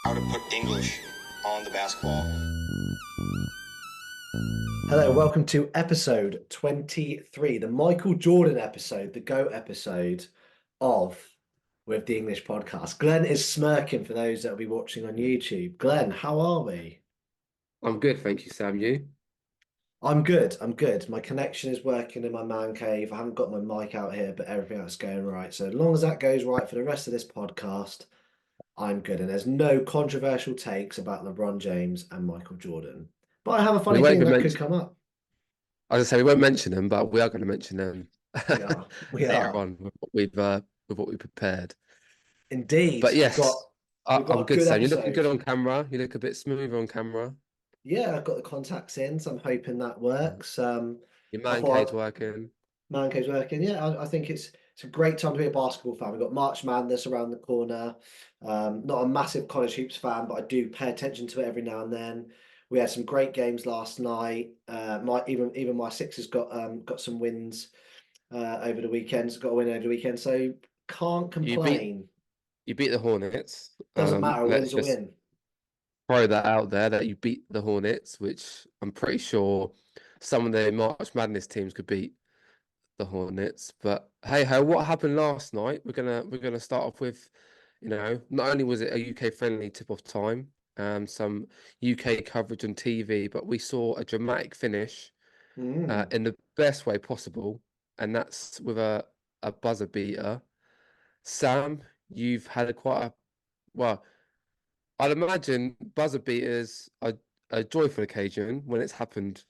How to put English on the basketball. Hello, welcome to episode 23, the Michael Jordan episode, the GOAT episode of With the English Podcast. Glenn is smirking for those that will be watching on YouTube. Glenn, how are we? I'm good, thank you, Sam. You? I'm good. I'm good. My connection is working in my man cave. I haven't got my mic out here, but everything else is going right. So as long as that goes right for the rest of this podcast, I'm good. And there's no controversial takes about LeBron James and Michael Jordan. But I have a We funny won't feeling even that could mention. come up. I was gonna say we won't mention them, but we are going to mention them We are. We later are. on with what we prepared. Indeed. But We've got yes, we've I'm got a good, good Sam. You're looking episode. good on camera. You look a bit smoother on camera. Yeah, I've got the contacts in, so I'm hoping that Yeah. works. Your I man cave's thought working. Man Cave's working. Yeah, I think it's a great time to be a basketball fan. We've got March Madness around the corner. Not a massive college hoops fan, but I do pay attention to it every now and then. We had some great games last night. My even my Sixers got some wins over the weekend. Got a win over the weekend, so can't You beat complain. you beat the Hornets. Doesn't matter. A Let's win's a just win. throw that out there that you beat the Hornets, which I'm pretty sure some of the March Madness teams could beat the Hornets. But hey ho, what happened last night? We're gonna start off with, not only was it a UK friendly tip off time, some UK coverage on TV, but we saw a dramatic finish Mm. in the best way possible, and that's with a buzzer beater. Sam, you've had a quite a well. I'd imagine buzzer beaters are a joyful occasion when it's happened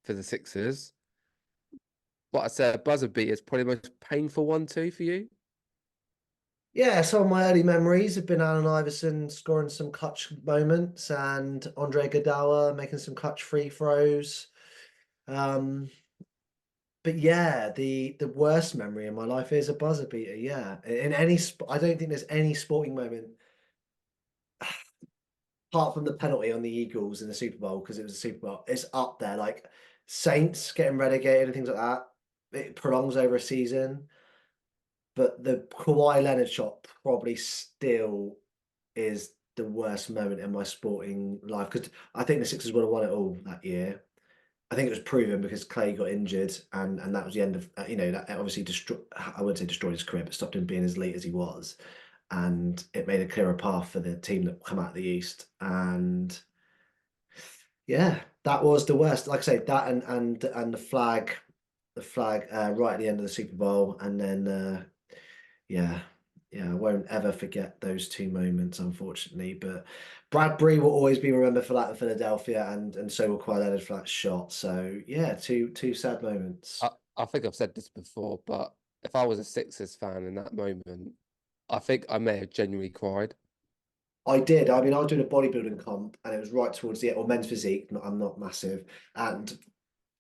for the Sixers. But I said a buzzer beater is probably the most painful one too for you. Yeah, some of my early memories have been Allen Iverson scoring some clutch moments and Andre Iguodala making some clutch free throws. Um, but yeah, the worst memory in my life is a buzzer beater. Yeah, in I don't think there's any sporting moment apart from the penalty on the Eagles in the Super Bowl because it was a Super Bowl. It's up there, like Saints getting relegated and things like that. It prolongs over a season, but the Kawhi Leonard shot probably still is the worst moment in my sporting life because I think the Sixers would have won it all that year. I think it was proven because Clay got injured and that was the end of that obviously destroyed. I wouldn't say destroyed his career, but stopped him being as elite as he was, and it made a clearer path for the team that come out of the East. And yeah, that was the worst. Like I say, that and the flag right at the end of the Super Bowl, and then yeah, yeah, I won't ever forget those two moments, unfortunately. But Bradbury will always be remembered for that in Philadelphia, and so will Kawhi Leonard for that shot. So yeah, two sad moments. I think I've said this before, but if I was a Sixers fan in that moment, I think I may have genuinely cried. I did. I mean, I was doing a bodybuilding comp, and it was right towards the end, or men's physique. I'm not massive, and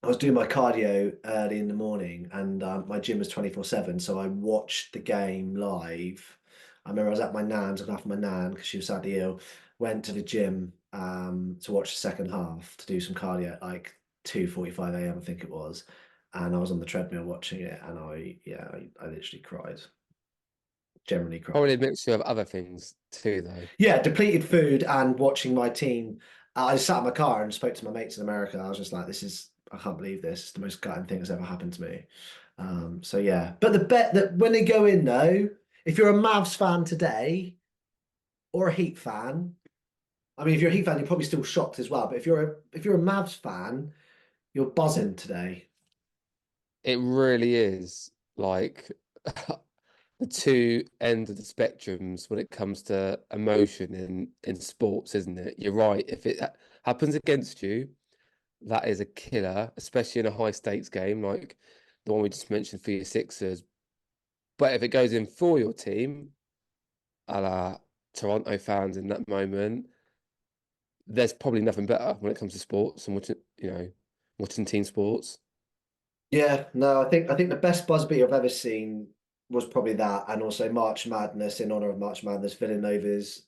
I was doing my cardio early in the morning, and my gym was 24/7, so I watched the game live. I remember I was at my nan's looking after my nan because she was sadly ill. Went to the gym to watch the second half to do some cardio at like 2:45 a.m. I think it was, and I was on the treadmill watching it, and I literally cried. Generally Probably cried. a mixture of other things too, though. Yeah, depleted food and watching my team. I just sat in my car and spoke to my mates in America. I was just like, I can't believe this. It's the most gutting thing that's ever happened to me. So yeah, but the bet that when they go in though, if you're a Mavs fan today or a Heat fan, I mean, if you're a Heat fan, you're probably still shocked as well. But if you're a Mavs fan, you're buzzing today. It really is like the two ends of the spectrums when it comes to emotion in sports, isn't it? You're right. If it happens against you, that is a killer, especially in a high stakes game like the one we just mentioned for your Sixers. But if it goes in for your team, a la Toronto fans in that moment, there's probably nothing better when it comes to sports and watching team sports. Yeah, no, I think the best buzz beat I've ever seen was probably that, and also March Madness in honor of March Madness, Villanova's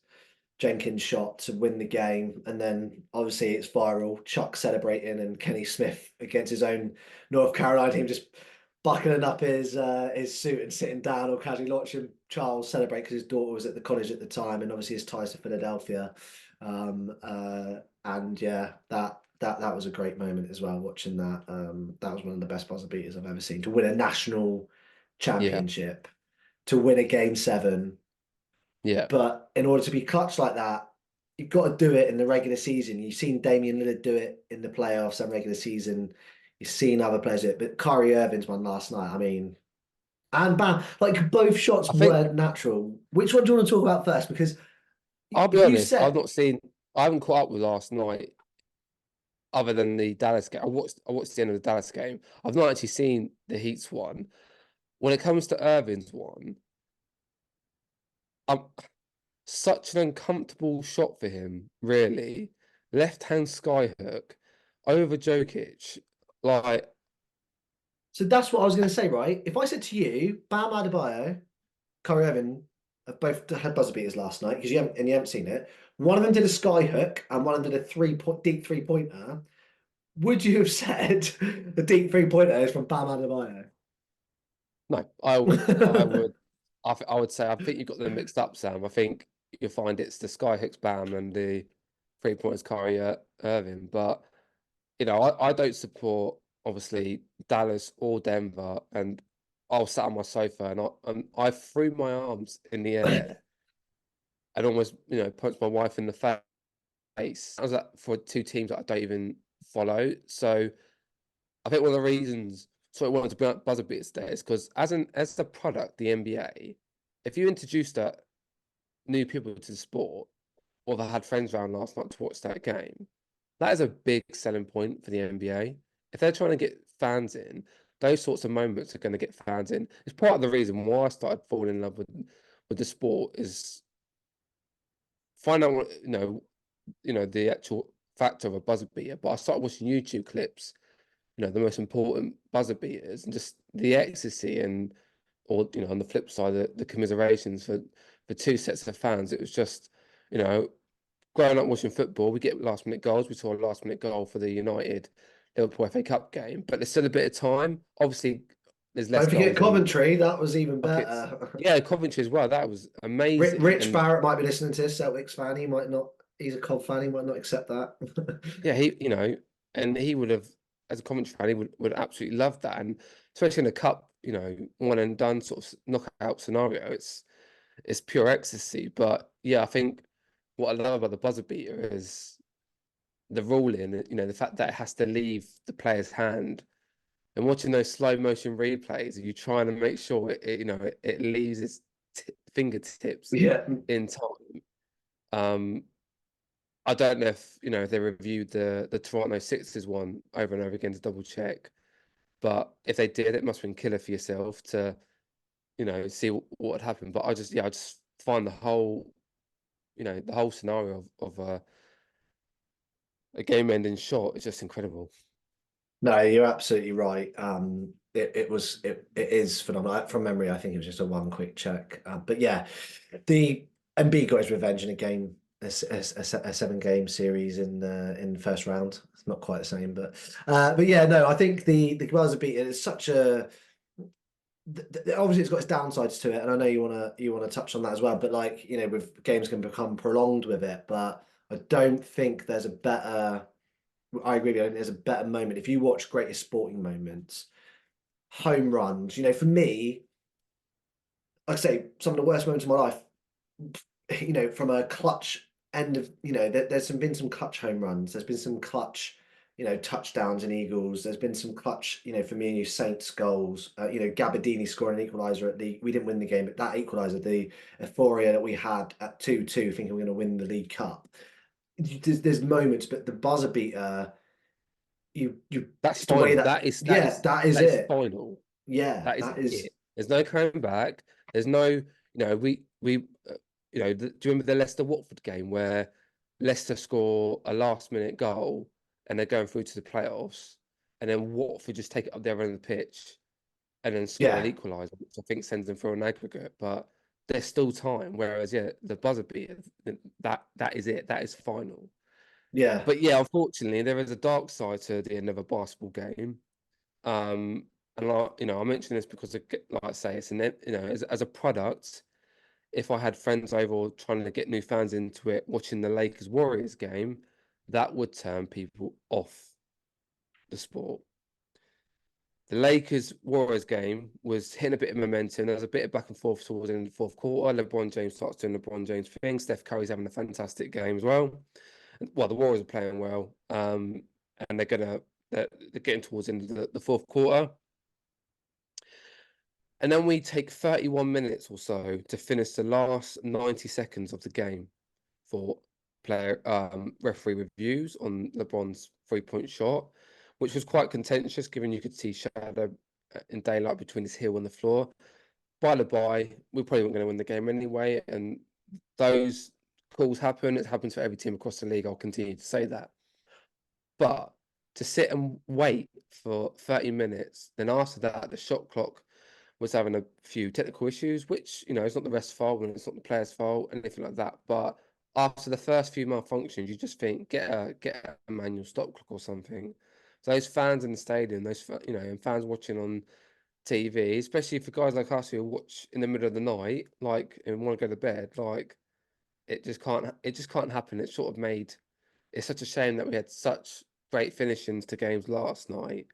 Jenkins shot to win the game, and then obviously it's viral. Chuck celebrating and Kenny Smith against his own North Carolina team just buckling up his suit and sitting down or casually Charles celebrate because his daughter was at the college at the time, and obviously his ties to Philadelphia. And yeah, that was a great moment as well. Watching that, that was one of the best buzzer beaters I've ever seen. To win a national Yeah, championship, to win a game 7, yeah. but in order to be clutch like that, you've got to do it in the regular season. You've seen Damian Lillard do it in the playoffs and regular season. You've seen other players do it, but Kyrie Irving's one last night. I mean, and bam, like both shots I think weren't natural. Which one do you want to talk about first? Because I'll be you honest, said I haven't caught up with last night other than the Dallas game. I watched the end of the Dallas game. I've not actually seen the Heat's one. When it comes to Irving's one, I'm such an uncomfortable shot for him, really. Left hand sky hook over Jokic. Like, so. That's what I was going to say, right? If I said to you, Bam Adebayo, Kyrie Irving have both had buzzer beaters last night because you haven't seen it. One of them did a sky hook and one of them did a deep 3-pointer. Would you have said the deep 3-pointer is from Bam Adebayo? no, I would say I think you've got them mixed up, Sam. I think you'll find it's the sky hooks Bam and the 3 pointers Kyrie Irving. But I don't support obviously Dallas or Denver, and I was sat on my sofa and I threw my arms in the air and almost punched my wife in the face. I was like for two teams that I don't even follow. So I think one of the reasons so I wanted to bring up buzzer beaters there is because as a product, the NBA, if you introduce that new people to the sport, or they had friends around last night to watch that game, that is a big selling point for the NBA. If they're trying to get fans in, those sorts of moments are going to get fans in. It's part of the reason why I started falling in love with the sport is find out what the actual factor of a buzzer beater. But I started watching YouTube clips, the most important buzzer beaters, and just the ecstasy or on the flip side, the commiserations for two sets of fans. It was just, growing up watching football, we get last minute goals. We saw a last minute goal for the United Liverpool FA Cup game, but there's still a bit of time. Obviously, there's less Don't forget goals than Coventry. That was even buckets. better. Yeah, Coventry as well. That was amazing. Rich And Barrett might be listening to this. Celtics fan. He might not. He's a Cov fan. He might not accept that. yeah, and he would have, as a Coventry fan, he would absolutely love that. And especially in a cup, one and done sort of knockout scenario, it's pure ecstasy. But yeah, I think what I love about the buzzer beater is the ruling, the fact that it has to leave the player's hand. And watching those slow motion replays, you trying to make sure it leaves its fingertips Yeah. in time. I don't know if they reviewed the Toronto Sixers one over and over again to double check, but if they did, it must have been killer for yourself to see what would happen. But I just find the whole scenario of a game-ending shot is just incredible. No, you're absolutely right. It is phenomenal. From memory, I think it was just a one quick check. But yeah, the MB got his revenge in a game, a 7-game series in the first round. It's not quite the same, but yeah, no, I think the buzzer beater is such a obviously it's got its downsides to it, and I know you wanna touch on that as well. But like with games can become prolonged with it, but I don't think there's a better. I agree with you. I think there's a better moment if you watch greatest sporting moments, home runs. For me, like I say, some of the worst moments of my life. From a clutch end of there's been some clutch home runs. There's been some clutch touchdowns and Eagles. There's been some clutch for me and you Saints goals. Gabardini scoring an equaliser we didn't win the game, but that equaliser, the euphoria that we had at 2-2, thinking we're going to win the League Cup. There's moments, but the buzzer beater, That's it's the way final. that is that yeah, is that is that is it. final. Yeah, That is that is it. There's no coming back. There's no, do you remember the Leicester Watford game where Leicester score a last minute goal and they're going through to the playoffs, and then Watford just take it up the other end of the pitch and then score an yeah, equaliser, which I think sends them through an aggregate. But there's still time. Whereas, yeah, the buzzer beater, that is it. That is final. yeah. But yeah, unfortunately, there is a dark side to the end of a basketball game. And I mention this because, like I say, it's as a product, if I had friends over or trying to get new fans into it, watching the Lakers Warriors game, that would turn people off the sport. The Lakers Warriors game was hitting a bit of momentum. There was a bit of back and forth towards the end of the fourth quarter. LeBron James starts doing LeBron James thing. Steph Curry's having a fantastic game as well. Well, the Warriors are playing well, and they're getting towards the end of the fourth quarter. And then we take 31 minutes or so to finish the last 90 seconds of the game for player referee reviews on LeBron's 3-point shot, which was quite contentious given you could see shadow in daylight between his heel and the floor. By the by, we probably weren't going to win the game anyway, and those calls happen. It happens for every team across the league. I'll continue to say that. But to sit and wait for 30 minutes, then after that, the shot clock was having a few technical issues, which, you know, it's not the ref's fault and it's not the player's fault, anything like that. But after the first few malfunctions, you just think, get a manual stop clock or something. So those fans in the stadium, and fans watching on TV, especially for guys like us who watch in the middle of the night, like, and want to go to bed, like, it just can't happen. It's such a shame that we had such great finishings to games last night.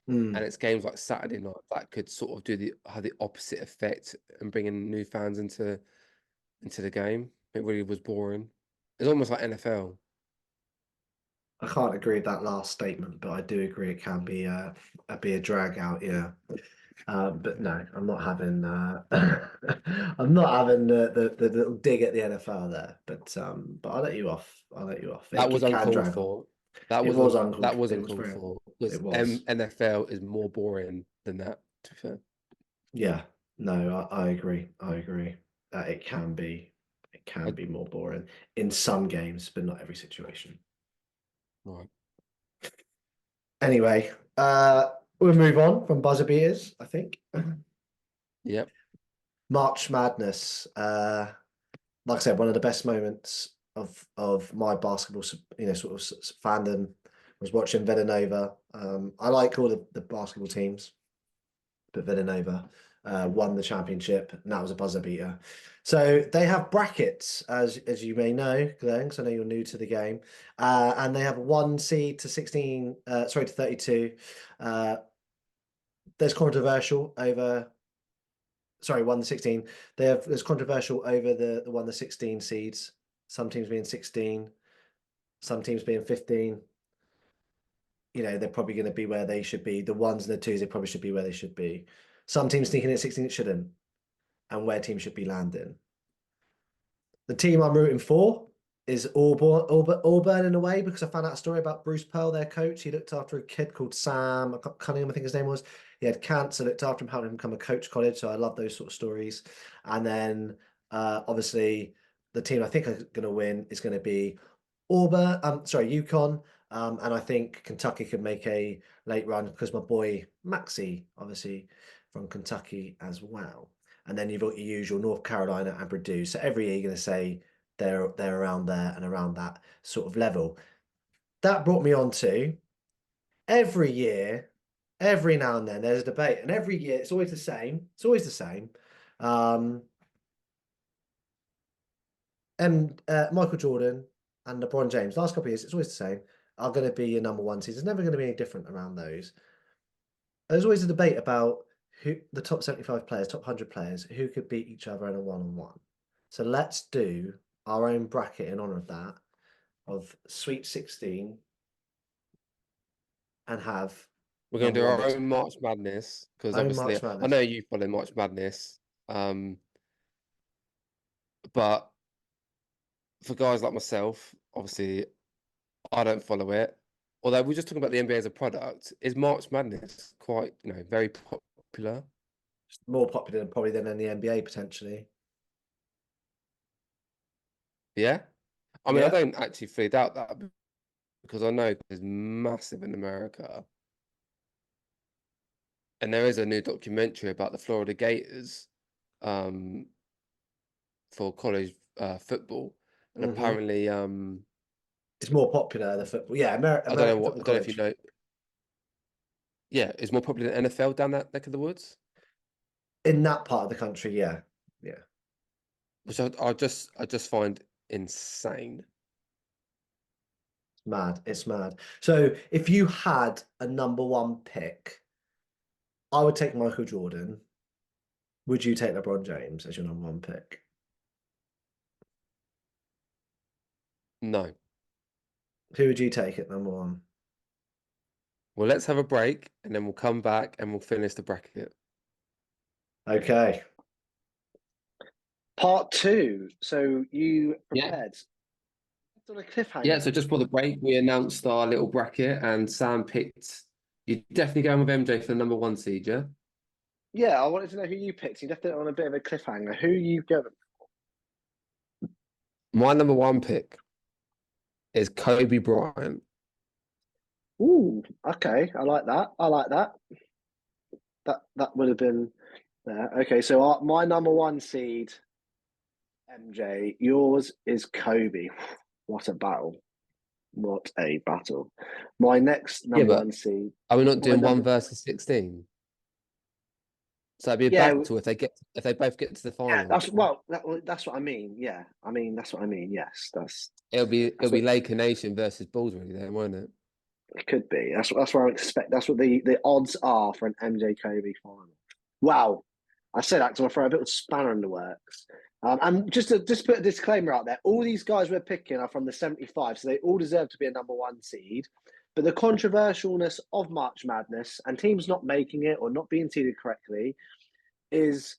And it's games like Saturday night that could sort of have the opposite effect and bringing new fans into the game. It really was boring. It's almost like NFL. I can't agree with that last statement, but I do agree it can be a drag out, yeah. But no, I'm not having I'm not having the little dig at the NFL there. But I'll let you off. I'll let you off. That was It can uncalled drag on. for. It was uncalled. That was It was uncalled very. for because It was. NFL is more boring than that. To be fair. Yeah. No, I agree. I agree. It can be. It can I- be more boring in some games, but not every situation. Right. Anyway, we'll move on from buzzer beaters, I think. Yep. March Madness. Like I said, one of the best moments of my basketball, sort of fandom was watching Villanova. I like all the basketball teams, but Villanova won the championship, and that was a buzzer beater. So they have brackets, as you may know, Glenn, because I know you're new to the game, and they have 1 seed to 16. To 32. There's controversial over. Sorry, 1 to 16. There's controversial over the 1 to 16 seeds. Some teams being 16, some teams being 15. You know, they're probably going to be where they should be. The ones and the twos, they probably should be where they should be. Some teams sneaking in at 16, it shouldn't, and where teams should be landing. The team I'm rooting for is Auburn in a way, because I found out a story about Bruce Pearl, their coach. He looked after a kid called Sam Cunningham, I think his name was. He had cancer, looked after him, helped him become a coach college. So I love those sort of stories. And then obviously the team I think are going to win is going to be UConn. And I think Kentucky could make a late run because my boy Maxi, obviously from Kentucky as well. And then you've got your usual North Carolina and Purdue. So every year you're going to say they're around there and around that sort of level. That brought me on to every year, every now and then there's a debate, and every year it's always the same. It's always the same. And Michael Jordan and LeBron James, last couple of years, it's always the same, are going to be your number one seeds. It's never going to be any different around those. There's always a debate about who the top 75 players, top 100 players, who could beat each other in a one-on-one. So let's do our own bracket in honor of that, of Sweet 16, and have We're going to do number one our versus own March Madness because own obviously March I Madness. know you follow March Madness, but for guys like myself, obviously I don't follow it. Although we're just talking about the NBA as a product, is March Madness quite, very popular? More popular probably than in the NBA potentially. Yeah. I mean, I Yeah. don't actually fully doubt that because I know it's massive in America. And there is a new documentary about the Florida Gators for college football. And apparently, It's more popular than football. Yeah, American football I don't know if you college. know. Yeah, it's more popular than NFL down that neck of the woods. In that part of the country, yeah. Yeah. which I just find insane. Mad. It's mad. So if you had a number one pick, I would take Michael Jordan. Would you take LeBron James as your number one pick? No. Who would you take at number one? Well, let's have a break and then we'll come back and we'll finish the bracket. Okay. Part 2. So you Yeah. prepared on a cliffhanger. Yeah, so just for the break, we announced our little bracket and Sam picked. You're definitely going with MJ for the number one seed, yeah? Yeah, I wanted to know who you picked. You left it on a bit of a cliffhanger. Who you going? My number one pick is Kobe Bryant. Ooh, okay. I like that. I like that. That would have been there. Okay, so my number one seed, MJ. Yours is Kobe. What a battle. What a battle. My next number but one seed. Are we not my doing one number- versus 16? So it'd be a Yeah, battle if they both get to the final. Yeah, that's what I mean. Yeah, I mean that's what I mean. Yes, It'll be what- Laker Nation versus Bulls really then, won't it? it could be. That's what I expect. That's what the odds are for an MJ Kobe final. Wow, I say that because I throw a little spanner in the works. And just put a disclaimer out there: all these guys we're picking are from the 75, so they all deserve to be a number one seed. But the controversialness of March Madness and teams not making it or not being seeded correctly is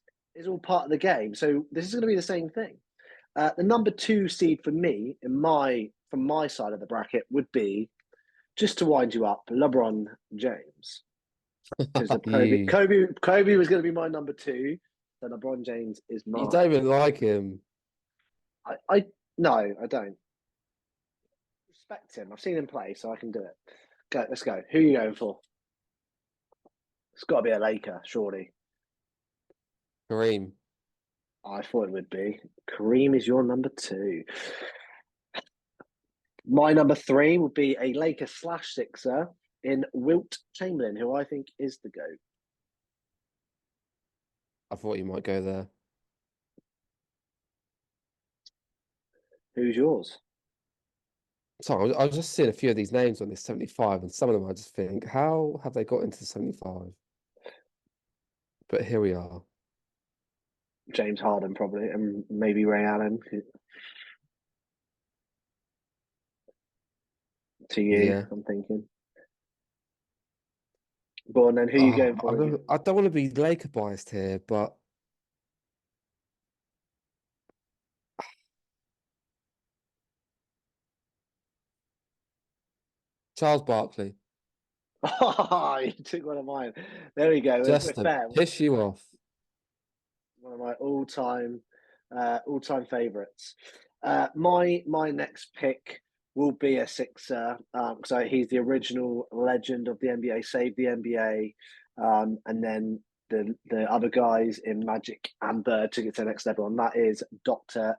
all part of the game. So this is going to be the same thing. The number two seed for me, from my side of the bracket, would be, just to wind you up, LeBron James. Because Kobe was going to be my number two. So LeBron James is mine. You don't even like him. No, I don't. Respect him. I've seen him play, so I can do it. Go, let's go. Who are you going for? It's got to be a Laker, surely. Kareem. I thought it would be. Kareem is your number two. My number three would be a Laker / Sixer in Wilt Chamberlain, who I think is the GOAT. I thought you might go there. Who's yours? Sorry, I was just seeing a few of these names on this 75, and some of them I just think, how have they got into 75? But here we are. James Harden, probably, and maybe Ray Allen. To you, Yeah. I'm thinking. Go on then, who are you going for? I don't want to be Laker biased here, but Charles Barkley. Oh, you took one of mine. There we go. Just We're to fair. piss you off. One of my all-time favourites. My next pick will be a Sixer. So he's the original legend of the NBA, saved the NBA, and then the other guys in Magic and Bird took it to the next level, and that is Dr.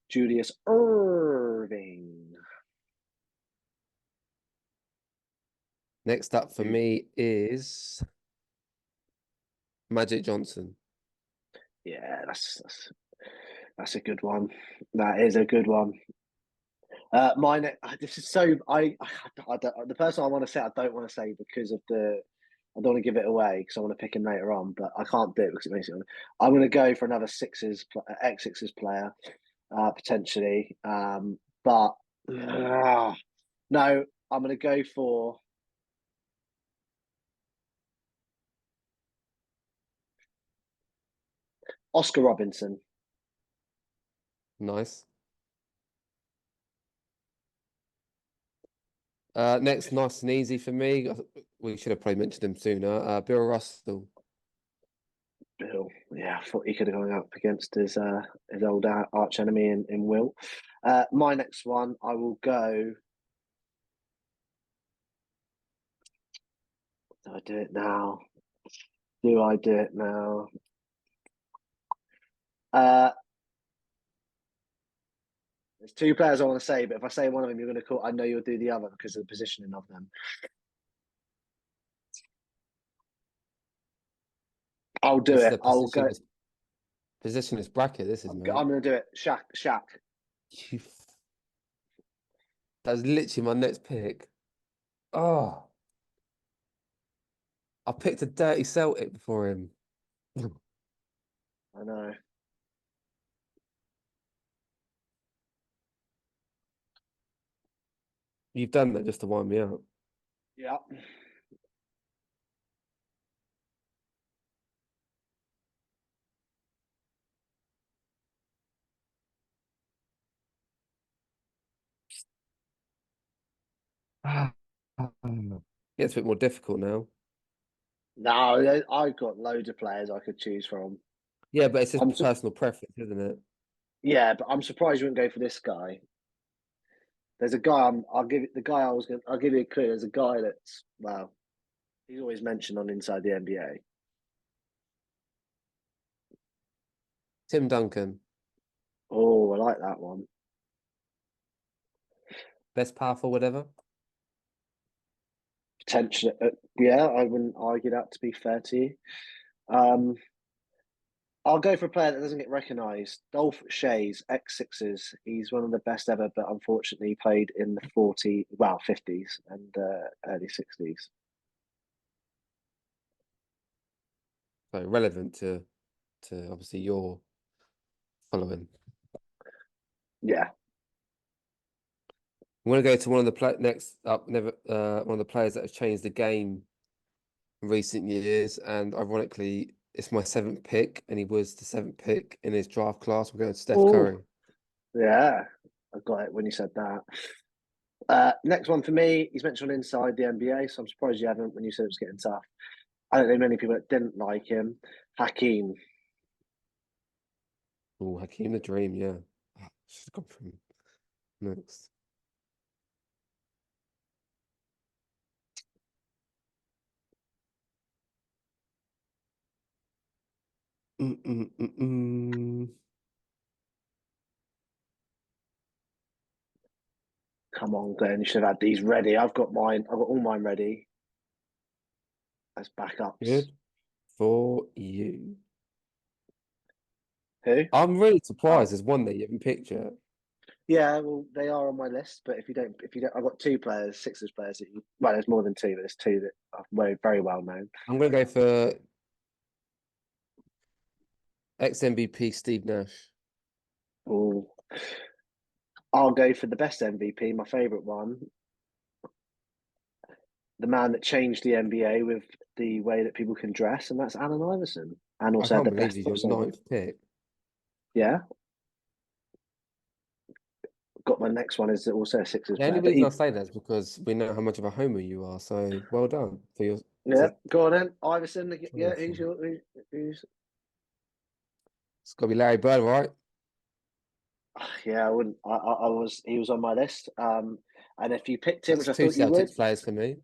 Julius Irving. Next up for me is Magic Johnson. Yeah, that's a good one. That is a good one. This is so the person I want to say I don't want to say because of I don't want to give it away because I want to pick him later on, but I can't do it because it makes it. I'm going to go for another ex-Sixers player, potentially, but no, I'm going to go for Oscar Robinson. Nice. Next, nice and easy for me. We should have probably mentioned him sooner. Bill Russell. Bill, yeah, I thought he could have gone up against his old arch enemy in Wilt. My next one, I will go. Do I do it now? There's two players I want to say, but if I say one of them, you're going to call. I know you'll do the other because of the positioning of them. I'll do it. I'll go. Positionless bracket, this is, I'm mate. going to do it. Shaq. You That's literally my next pick. Oh, I picked a dirty Celtic before him. I know. You've done that just to wind me out. Yeah. Gets a bit more difficult now. No, I've got loads of players I could choose from. Yeah, but it's I'm just personal preference, isn't it? Yeah, but I'm surprised you wouldn't go for this guy. There's a guy. I'll give it the guy I was going. I'll give you a clue. There's a guy that's he's always mentioned on Inside the NBA. Tim Duncan, Oh, I like that one. best powerful, whatever. Potentially, yeah, I wouldn't argue that. To be fair to you, um, I'll go for a player that doesn't get recognised. Dolph Shays, ex-Sixers. He's one of the best ever, but unfortunately, he played in the 50s and early 60s. So relevant to obviously your following. Yeah. I'm going to go to one of the next up. Never one of the players that has changed the game in recent years, and ironically, it's my 7th pick, and he was the 7th pick in his draft class. We're going to Steph Oh, Curry. yeah. I got it when you said that. Next one for me, he's mentioned Inside the NBA, so I'm surprised you haven't when you said it was getting tough. I don't know many people that didn't like him. Hakeem. Oh, Hakeem the Dream, yeah. Should have gone for him next. Come on, Glenn, you should have had these ready. I've got mine. I've got all mine ready as backups. Good for you. Who? I'm really surprised Oh. there's one that you haven't picked yet. Yeah, well, they are on my list. But if you don't, I've got 2 players, Sixers players. Well, there's more than 2, but there's 2 that are very well known. I'm going to go for ex-MVP Steve Nash. Oh, I'll go for the best MVP, my favourite one. The man that changed the NBA with the way that people can dress, and that's Allen Iverson. And I also had can't the believe best he's your crossover. 9th pick. Yeah. Got my next one is also a Sixers The only player. But reason I say that is because we know how much of a homer you are. So well done for your. yeah, go on then. Iverson, yeah, Awesome. who's It's got to be Larry Bird, right? yeah, I wouldn't he was on my list. And if you picked him, That's which I 2 thought you would, Celtics players for me.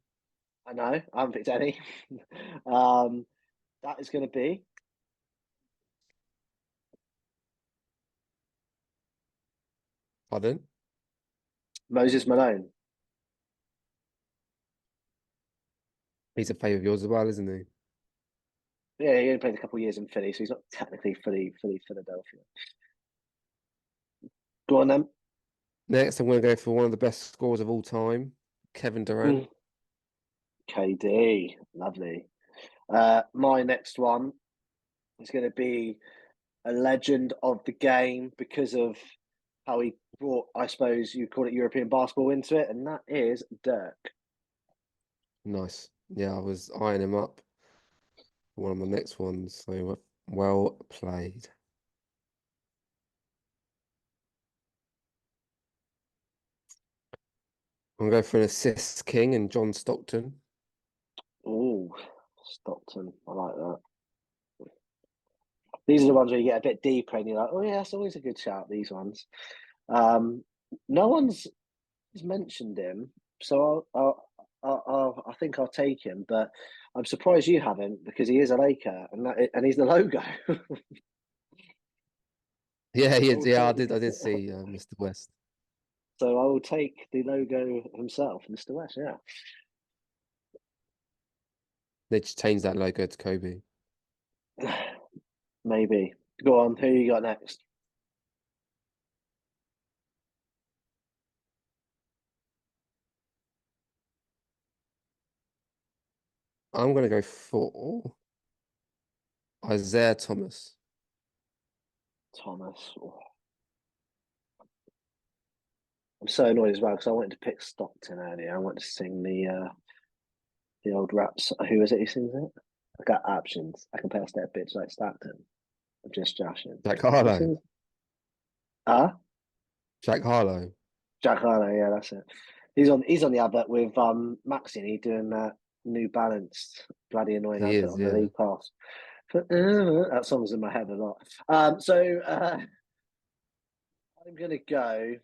I know, I haven't picked any. That is gonna be Pardon? Moses Malone. He's a favourite of yours as well, isn't he? Yeah, he only played a couple of years in Philly, so he's not technically fully Philadelphia. Go on then. Next, I'm going to go for one of the best scorers of all time, Kevin Durant. KD, lovely. My next one is going to be a legend of the game because of how he brought, I suppose you call it European basketball into it, and that is Dirk. Nice. Yeah, I was eyeing him up for one of my next ones. So well played. I'm going to go for an assist king and John Stockton. Oh, Stockton, I like that. These are the ones where you get a bit deeper and you're like, oh yeah, that's always a good shout. These ones. No one's mentioned him, so I think I'll take him. But I'm surprised you haven't because he is a Laker and he's the logo. Yeah, I will yeah, I take- did see Mr. West. So I will take the logo himself, Mr. West. Yeah. They just changed that logo to Kobe. Maybe. Go on. Who you got next? I'm going to go for Isaiah Thomas. Thomas. Oh. I'm so annoyed as well because I wanted to pick Stockton earlier. I wanted to sing the old raps. Who is it who sings it? I got options. I can pass that bitch like Stockton. I'm just joshing. Jack Who Harlow. sings? Ah, Jack Harlow. Jack Harlow. Yeah, that's it. He's on the advert with Maxine doing that New Balance bloody annoying He advert is, on the yeah. League Pass. That song's in my head a lot. So I'm gonna go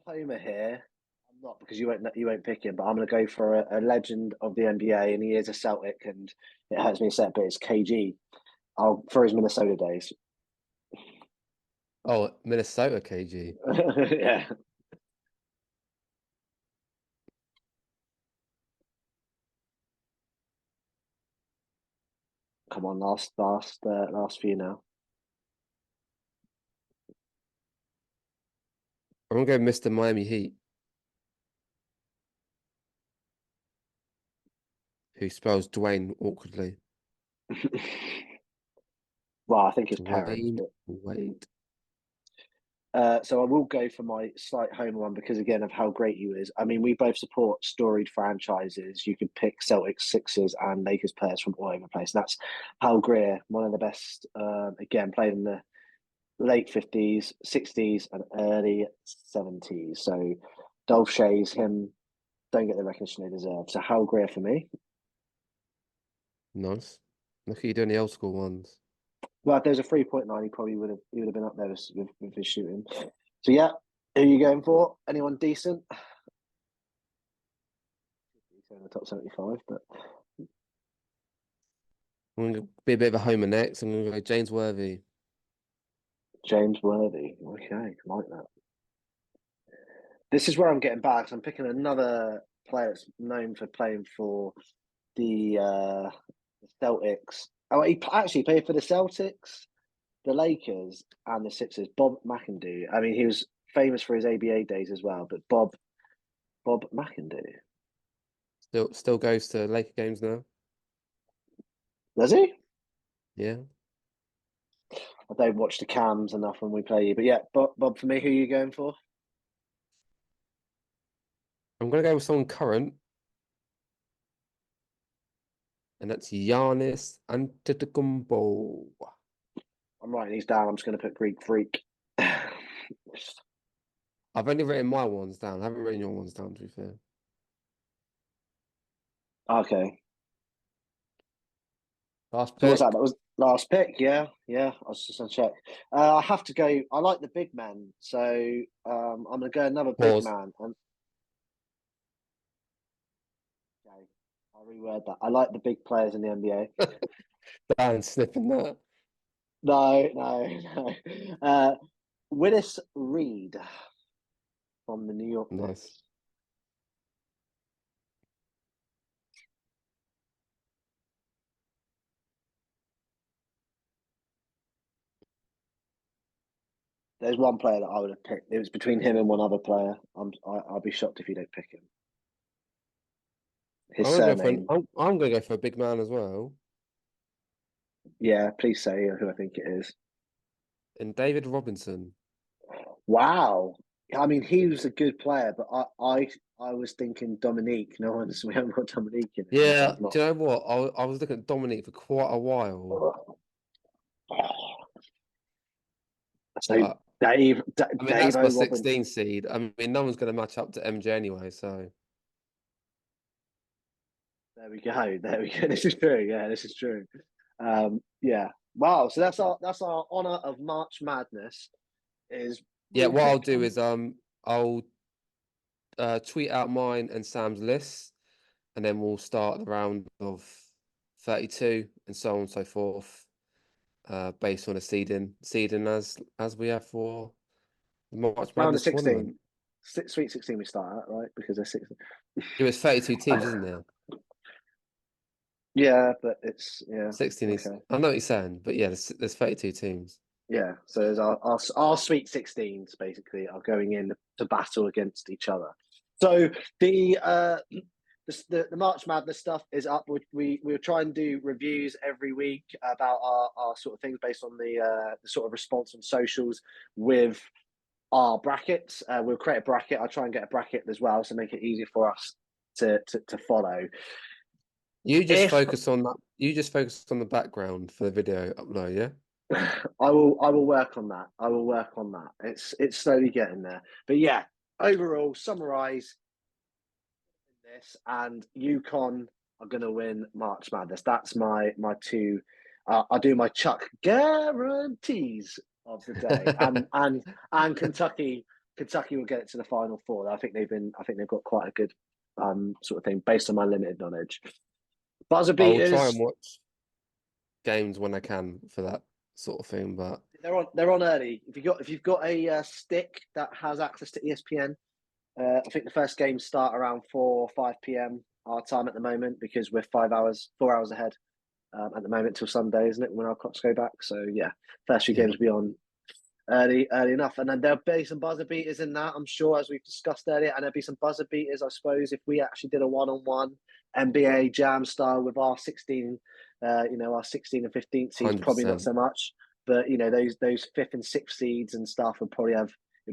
Homer here. I'm not because you won't pick him, but I'm gonna go for a legend of the NBA, and he is a Celtic, and it hurts me to say it, but it's KG. For his Minnesota days. Oh, Minnesota KG. Yeah. Come on, last few now. I'm going to go Mr. Miami Heat, who spells Dwayne awkwardly. Well, I think his parents. Dwayne Wade. So I will go for my slight Homer one because again of how great he was. I mean, we both support storied franchises. You could pick Celtics, Sixers, and Lakers players from all over the place. And that's Hal Greer, one of the best. Again, played in the late 50s, 60s, and early 70s. So Dolph Shays, him, don't get the recognition they deserve. So Hal Greer for me. Nice. Look at you doing the old school ones. Well, if there's a 3.9, he would have been up there with his shooting. So yeah, who are you going for? Anyone decent? In the top 75, but I'm going to be a bit of a homer next. I'm going to go James Worthy. James Worthy. Okay, I like that. This is where I'm getting back. I'm picking another player that's known for playing for the Celtics. Oh, he actually played for the Celtics, the Lakers, and the Sixers. Bob McIndoe. I mean, he was famous for his ABA days as well. But Bob McIndoe. Still goes to Laker games now. Does he? Yeah. I don't watch the cams enough when we play you. But yeah, Bob, for me, who are you going for? I'm going to go with someone current. And that's Giannis Antetokounmpo. I'm writing these down. I'm just going to put Greek Freak. I've only written my ones down. I haven't written your ones down, to be fair. Okay. Last So what's pick. that? That was last pick, yeah, yeah. I was just gonna check. I have to go. I like the big man, so I'm gonna go another big Pause. man. Okay, I'll reword that. I like the big players in the NBA. Dan sniffing that. No. Willis Reed from the New York Knicks. Nice. There's one player that I would have picked. It was between him and one other player. I'll be shocked if you don't pick him. His surname. I'm going to go for a big man as well. Yeah, please say who I think it is. And David Robinson. Wow. I mean, he was a good player, but I was thinking Dominique. No one's we haven't got Dominique in it. Yeah, do you know what? I was looking at Dominic for quite a while. So Dave, I mean, Dave that's my Robinson. 16 seed. I mean, no one's going to match up to MJ anyway, so. There we go. There we go. This is true. Yeah, this is true. Yeah. Wow. So that's our honor of March Madness. Is Yeah, what I'll do is I'll tweet out mine and Sam's lists, and then we'll start the round of 32 and so on and so forth, based on a seeding as we have for the March round of Madness 16. tournament. Sweet 16 we start at, right? Because they're 16. It was 32 teams, isn't there? Yeah, but it's 16 is. okay. I know what you're saying, but yeah, there's 32 teams. Yeah, so there's our Sweet 16s basically are going in to battle against each other. So the March Madness stuff is up. We'll try and do reviews every week about our sort of things based on the sort of response on socials with our brackets. We'll create a bracket. I'll try and get a bracket as well, so make it easier for us to follow. You just focus on that. You just focus on the background for the video upload, yeah? I will work on that. I will work on that. It's slowly getting there. But yeah, overall, summarize this, and UConn are going to win March Madness. That's my two. I do my Chuck guarantees of the day, and Kentucky will get it to the Final Four. I think they've got quite a good sort of thing based on my limited knowledge. Buzzer I'll beaters. try and watch games when I can for that sort of thing, but they're on early. If you've got a stick that has access to ESPN, I think the first games start around 4 or 5 p.m. our time at the moment, because we're 4 hours ahead at the moment till Sunday, isn't it? When our clocks go back. So yeah, first few games will be on early enough, and then there'll be some buzzer beaters in that, I'm sure, as we've discussed earlier, and there'll be some buzzer beaters, I suppose, if we actually did a one-on-one NBA jam style with our 16, our 16 and 15th seeds, probably not 100%. so much, but those 5th and 6th seeds and stuff would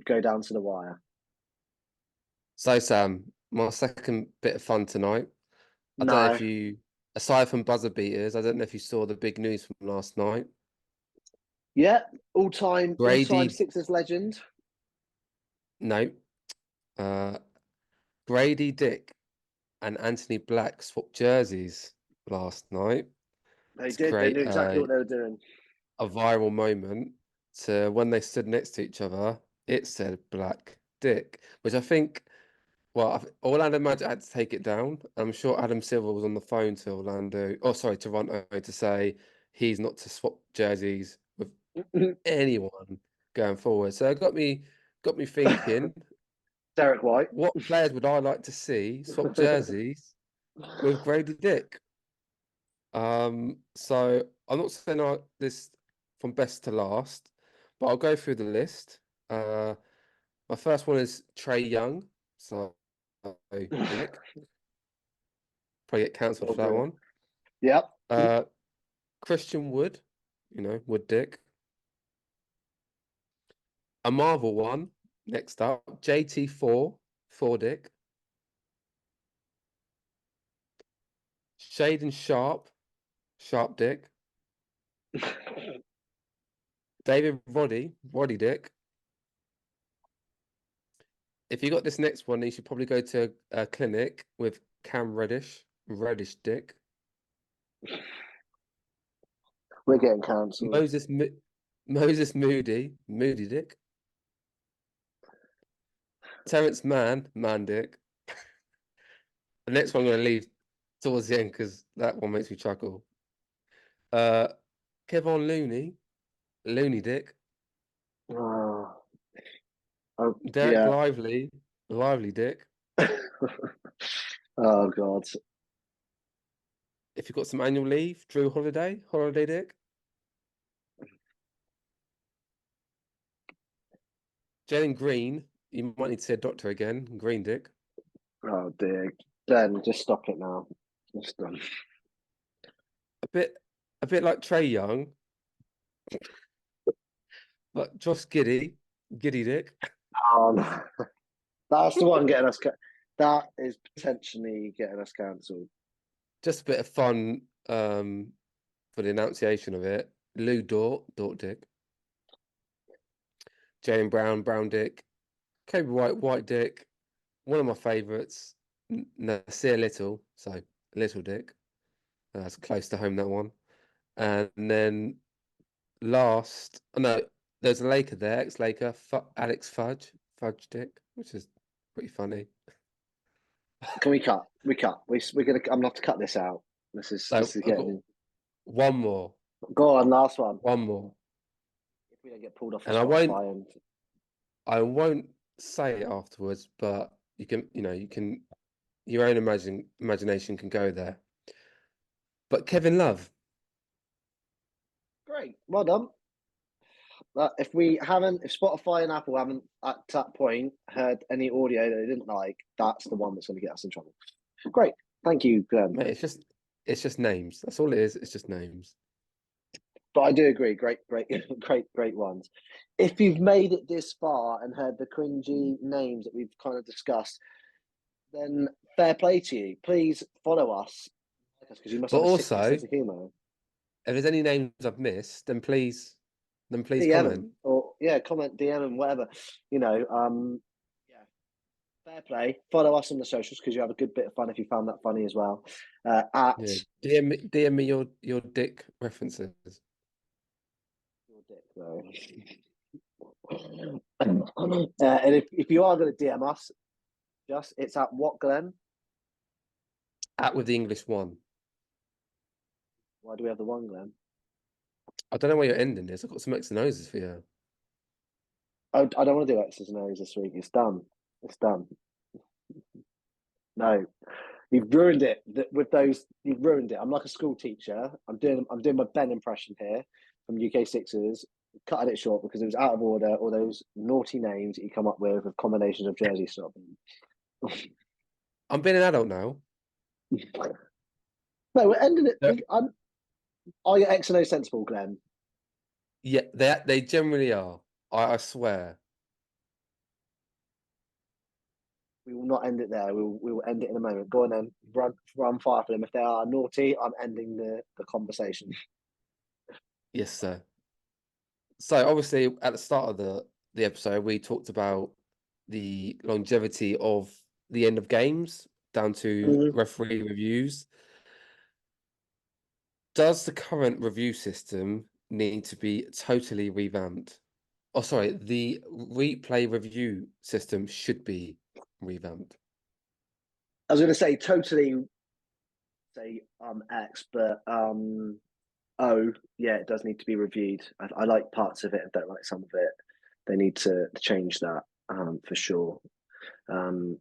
go down to the wire. So Sam, my second bit of fun tonight. I don't know if you, aside from buzzer beaters, I don't know if you saw the big news from last night. Yeah, all-time Sixers legend. No. Gradey Dick and Anthony Black swapped jerseys last night. They did. They knew exactly what they were doing. A viral moment to when they stood next to each other, it said Black Dick, which I think, well, Orlando Magic had to take it down. I'm sure Adam Silver was on the phone to Toronto to say he's not to swap jerseys with anyone going forward. So it got me thinking, Derek White. what players would I like to see swap jerseys with Gradey Dick? So I'm not saying this from best to last, but I'll go through the list. My first one is Trae Young. So Dick. Probably get cancelled for that one. Yep. Christian Wood, Wood Dick. A Marvel one, next up, JT4, Dick. Shaden Sharp, Sharp Dick. David Roddy Dick. If you got this next one, you should probably go to a clinic with Cam Reddish Dick. We're getting cancelled. Moses Moody Dick. Terrence Mann Dick. The next one I'm going to leave towards the end because that one makes me chuckle. Kevon Looney Dick. Derek yeah. Lively Dick. Oh God. If you've got some annual leave, Drew Holiday Dick. Jalen Green, you might need to see a doctor again. Green Dick. Oh dear. Ben, just stop it now. It's done. A bit like Trae Young. But Josh Giddy Dick. That's the one getting us. That is potentially getting us cancelled. Just a bit of fun for the enunciation of it. Lou Dort Dick. Jalen Brown Dick. Kobe White Dick. One of my favourites, Nasir Little, so Little Dick. That's close to home, that one. And then there's a Laker there, ex-Laker, Alex Fudge Dick, which is pretty funny. Can we cut? We're gonna. I'm gonna have to cut this out. This is getting. One more. Go on, last one. One more. If we don't get pulled off, and I won't say it afterwards, but you can, your own imagination can go there. But Kevin Love. Great, well done. If Spotify and Apple haven't at that point heard any audio that they didn't like, that's the one that's going to get us in trouble. Great, thank you, Glenn. Mate, it's just names. That's all it is. It's just names. But I do agree, great ones. If you've made it this far and heard the cringy names that we've kind of discussed, then fair play to you. Please follow us because you must But have a also, sick sense of humour. if there's any names I've missed, then please DM comment. them, or comment, DM and whatever. Yeah, fair play. Follow us on the socials because you have a good bit of fun if you found that funny as well. DM me your dick references. Your dick, though. And if you are going to DM us, it's at what, Glenn? At with the English one. Why do we have the one, Glenn? I don't know where you're ending this. I've got some X's and O's for you. I don't want to do X's and O's this week. It's done. No, you've ruined it with those. You've ruined it. I'm like a school teacher. I'm doing my Ben impression here from UK Sixers. Cutting it short because it was out of order. All those naughty names that you come up with combinations of jersey stuff. I'm being an adult now. No, we're ending it. Yeah. Are your X and O sensible, Glenn? Yeah, they generally are. I swear. We will not end it there. We will end it in a moment. Go on then. Run fire for them. If they are naughty, I'm ending the conversation. Yes, sir. So obviously at the start of the episode, we talked about the longevity of the end of games down to referee reviews. Does the current review system need to be totally revamped? Oh, sorry, the replay review system should be revamped. I was going to say totally X, but yeah, it does need to be reviewed. I like parts of it. I don't like some of it. They need to change that for sure. The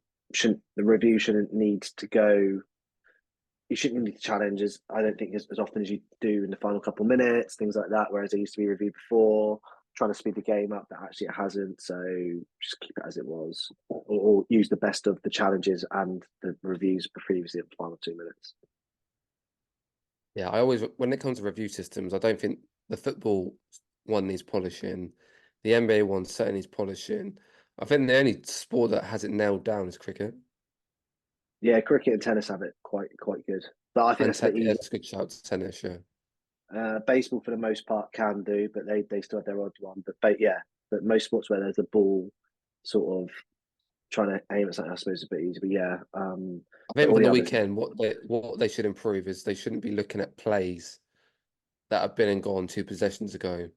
review shouldn't need to go. You shouldn't need to challenge I don't think as often as you do in the final couple of minutes, things like that. Whereas it used to be reviewed before, trying to speed the game up, but actually it hasn't. So just keep it as it was, or use the best of the challenges and the reviews previously at the final 2 minutes. Yeah, I always, when it comes to review systems, I don't think the football one needs polishing. The NBA one certainly needs polishing. I think the only sport that has it nailed down is cricket. Yeah, cricket and tennis have it quite good, but I think that's a bit easy. That's a good shout to tennis, yeah. Baseball for the most part can do, but they still have their odd one. But most sports where there's a ball, sort of trying to aim at something, I suppose, is a bit easy. But yeah, I think for the weekend, what they should improve is they shouldn't be looking at plays that have been and gone 2 possessions ago.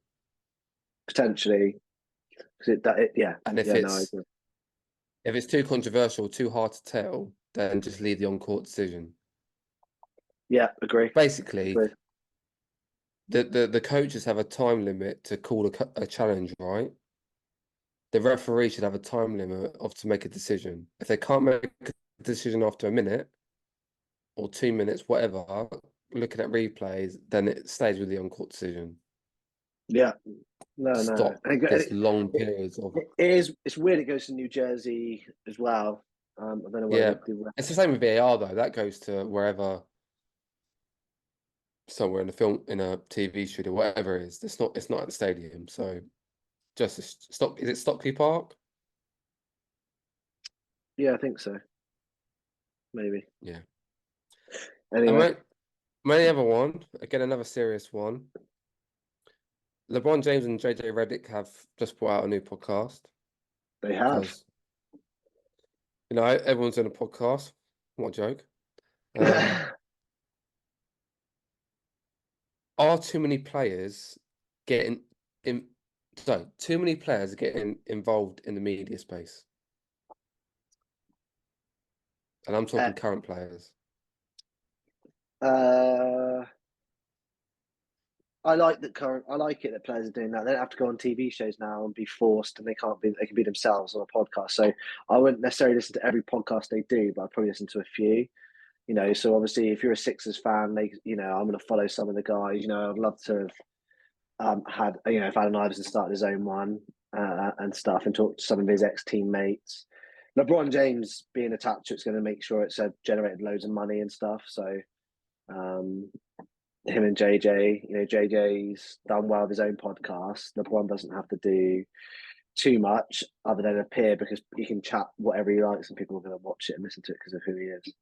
Potentially, And if it's too controversial, too hard to tell, then just leave the on-court decision. Yeah, agree. Basically, agree. The coaches have a time limit to call a challenge, right? The referee should have a time limit to make a decision. If they can't make a decision after a minute or 2 minutes, whatever, looking at replays, then it stays with the on-court decision. Yeah. No. There's long periods of. It's weird. It goes to New Jersey as well. I don't know why. Yeah, it's the same with VAR though. That goes to wherever, somewhere in a TV studio, whatever it is. It's not at the stadium. So, just is it Stockley Park? Yeah, I think so. Maybe. Yeah. Anyway, my other one, again, another serious one. LeBron James and JJ Redick have just brought out a new podcast. They have. Because, everyone's doing a podcast. What a joke. Are too many players getting too many players are getting involved in the media space? And I'm talking current players. I like it that players are doing that. They don't have to go on TV shows now and be forced, and they can be themselves on a podcast. So I wouldn't necessarily listen to every podcast they do, but I'd probably listen to a few. So obviously if you're a Sixers fan, I'm going to follow some of the guys. I'd love to have had, if Allen Iverson started his own one and stuff, and talk to some of his ex-teammates. LeBron James being attached to it's going to make sure it's generated loads of money and stuff. So him and JJ, JJ's done well with his own podcast. LeBron doesn't have to do too much other than appear, because he can chat whatever he likes and people are going to watch it and listen to it because of who he is.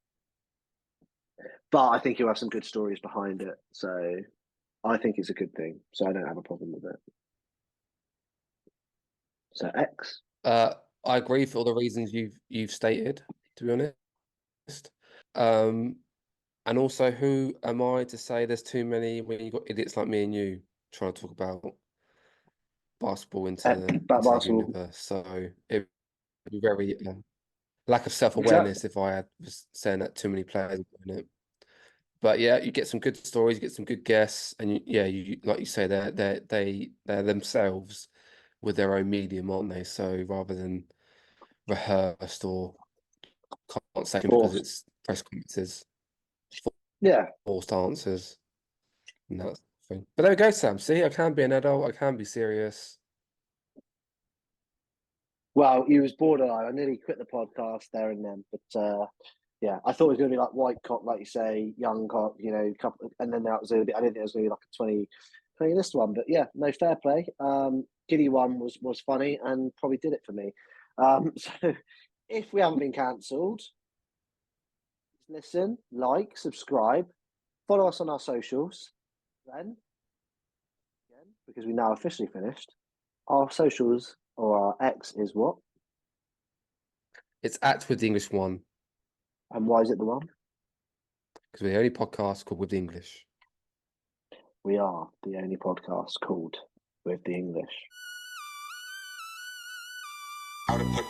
But I think he'll have some good stories behind it. So I think it's a good thing. So I don't have a problem with it. So X. I agree for all the reasons you've stated, to be honest. And also, who am I to say there's too many when you've got idiots like me and you trying to talk about basketball into the Basketball. universe? So it'd be very lack of self-awareness if I was saying that too many players are doing it. But yeah, you get some good stories, you get some good guests, and you like you say, they're themselves with their own medium, aren't they? So rather than rehearsed or can't say because it's press conferences, forced answers, and that thing. But there we go, Sam. See, I can be an adult, I can be serious. Well, he was borderline. I nearly quit the podcast there and then, but yeah, I thought it was going to be like white cock, like you say, young cock, couple, and then that was I didn't think it was going to be like a 20 list one, but yeah, no, fair play. Giddy one was funny and probably did it for me. So if we haven't been cancelled, listen, like, subscribe, follow us on our socials. Then, again, because we now officially finished, our socials or our X is what? It's at With the English One. And why is it the one? Because we're the only podcast called With the English. We are the only podcast called With the English. How to put